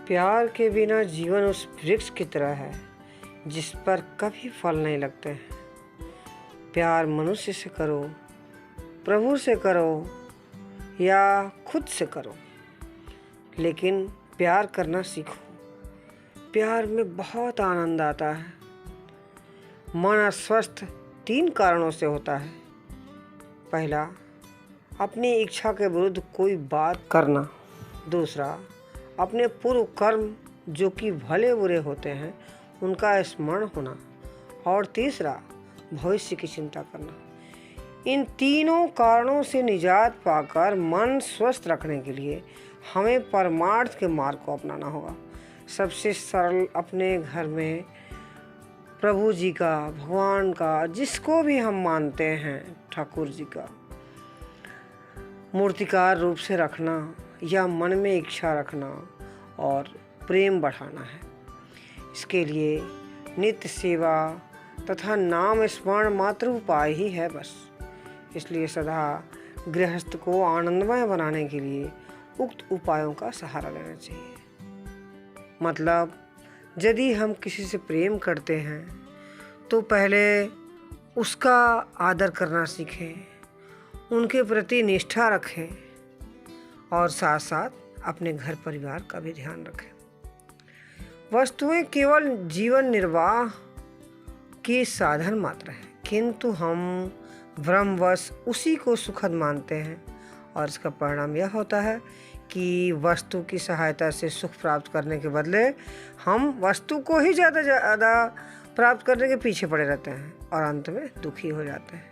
प्यार के बिना जीवन उस वृक्ष की तरह है जिस पर कभी फल नहीं लगते हैं। प्यार मनुष्य से करो, प्रभु से करो या खुद से करो, लेकिन प्यार करना सीखो। प्यार में बहुत आनंद आता है। मन अस्वस्थ 3 कारणों से होता है। पहला, अपनी इच्छा के विरुद्ध कोई बात करना। दूसरा, अपने पूर्व कर्म जो कि भले बुरे होते हैं उनका स्मरण होना। और तीसरा, भविष्य की चिंता करना। इन तीनों कारणों से निजात पाकर मन स्वस्थ रखने के लिए हमें परमार्थ के मार्ग को अपनाना होगा। सबसे सरल, अपने घर में प्रभु जी का, भगवान का, जिसको भी हम मानते हैं, ठाकुर जी का मूर्तिकार रूप से रखना या मन में इच्छा रखना और प्रेम बढ़ाना है। इसके लिए नित्य सेवा तथा नाम स्मरण मात्र उपाय ही है बस। इसलिए सदा गृहस्थ को आनंदमय बनाने के लिए उक्त उपायों का सहारा लेना चाहिए। मतलब, यदि हम किसी से प्रेम करते हैं तो पहले उसका आदर करना सीखें, उनके प्रति निष्ठा रखें और साथ साथ अपने घर परिवार का भी ध्यान रखें। वस्तुएं केवल जीवन निर्वाह के साधन मात्र हैं, किंतु हम भ्रमवश उसी को सुखद मानते हैं और इसका परिणाम यह होता है कि वस्तु की सहायता से सुख प्राप्त करने के बदले हम वस्तु को ही ज़्यादा प्राप्त करने के पीछे पड़े रहते हैं और अंत में दुखी हो जाते हैं।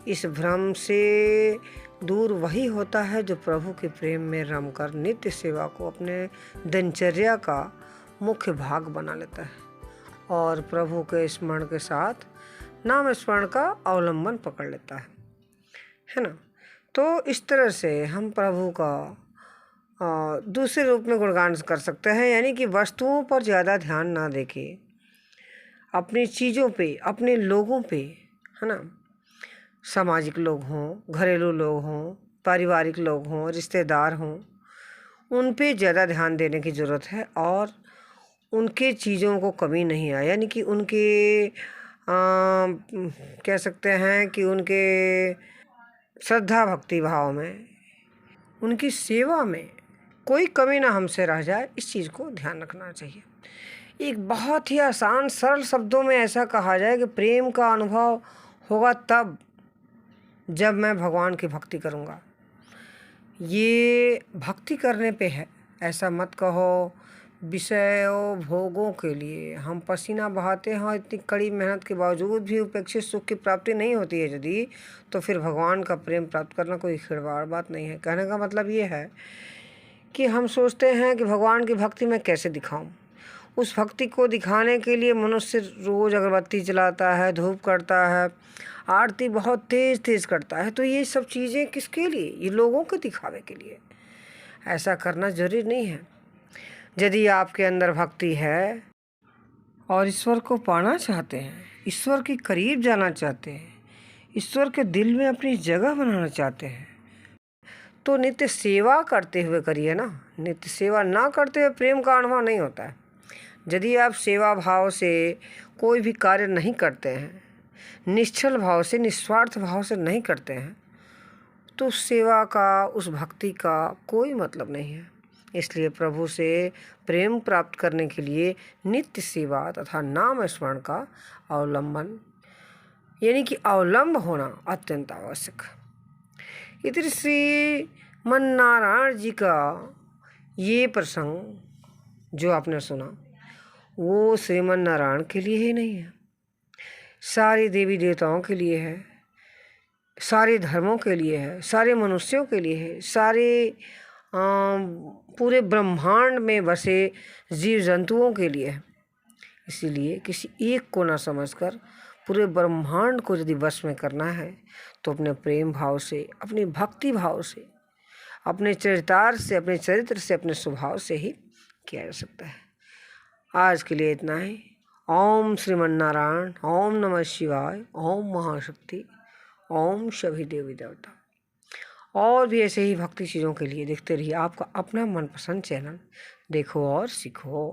इस भ्रम से दूर वही होता है जो प्रभु के प्रेम में रमकर नित्य सेवा को अपने दिनचर्या का मुख्य भाग बना लेता है और प्रभु के स्मरण के साथ नाम स्मरण का अवलंबन पकड़ लेता है ना। तो इस तरह से हम प्रभु का दूसरे रूप में गुणगान कर सकते हैं, यानी कि वस्तुओं पर ज़्यादा ध्यान ना देके अपनी चीज़ों पे, अपने लोगों पे, है ना, सामाजिक लोग हों, घरेलू लोग हों, पारिवारिक लोग हों, रिश्तेदार हों, उन पे ज़्यादा ध्यान देने की ज़रूरत है और उनके चीज़ों को कमी नहीं आए, यानी कि उनके कह सकते हैं कि उनके श्रद्धा भक्ति भाव में, उनकी सेवा में कोई कमी ना हमसे रह जाए, इस चीज़ को ध्यान रखना चाहिए। एक बहुत ही आसान सरल शब्दों में ऐसा कहा जाए कि प्रेम का अनुभव होगा तब जब मैं भगवान की भक्ति करूँगा। ये भक्ति करने पे है, ऐसा मत कहो विषयों भोगों के लिए हम पसीना बहाते हैं और इतनी कड़ी मेहनत के बावजूद भी उपेक्षित सुख की प्राप्ति नहीं होती है यदि, तो फिर भगवान का प्रेम प्राप्त करना कोई खिलवाड़ बात नहीं है। कहने का मतलब ये है कि हम सोचते हैं कि भगवान की भक्ति मैं कैसे दिखाऊं। उस भक्ति को दिखाने के लिए मनुष्य रोज़ अगरबत्ती जलाता है, धूप करता है, आरती बहुत तेज़ करता है। तो ये सब चीज़ें किसके लिए? ये लोगों के दिखावे के लिए। ऐसा करना जरूरी नहीं है। यदि आपके अंदर भक्ति है और ईश्वर को पाना चाहते हैं, ईश्वर के करीब जाना चाहते हैं, ईश्वर के दिल में अपनी जगह बनाना चाहते हैं, तो नित्य सेवा करते हुए करिए ना। नित्य सेवा ना करते हुए प्रेम का अनुभव नहीं होता है। यदि आप सेवा भाव से कोई भी कार्य नहीं करते हैं, निश्चल भाव से, निस्वार्थ भाव से नहीं करते हैं, तो उस सेवा का, उस भक्ति का कोई मतलब नहीं है। इसलिए प्रभु से प्रेम प्राप्त करने के लिए नित्य सेवा तथा नाम स्मरण का अवलंबन, यानी कि अवलंब होना अत्यंत आवश्यक है। इधर श्री मन नारायण जी का ये प्रसंग जो आपने सुना, वो श्रीमन नारायण के लिए ही नहीं है, सारे देवी देवताओं के लिए है, सारे धर्मों के लिए है, सारे मनुष्यों के लिए है, सारे पूरे ब्रह्मांड में बसे जीव जंतुओं के लिए है। इसीलिए किसी एक को ना समझकर पूरे ब्रह्मांड को यदि वश में करना है तो अपने प्रेम भाव से, अपनी भक्ति भाव से, अपने चरितार्थ से, अपने चरित्र से, अपने स्वभाव से ही किया जा सकता है। आज के लिए इतना ही। ओम श्रीमन नारायण, ओम नमः शिवाय, ओम महाशक्ति, ओम सभी देवी देवता। और भी ऐसे ही भक्ति चीज़ों के लिए देखते रहिए आपका अपना मनपसंद चैनल देखो और सीखो।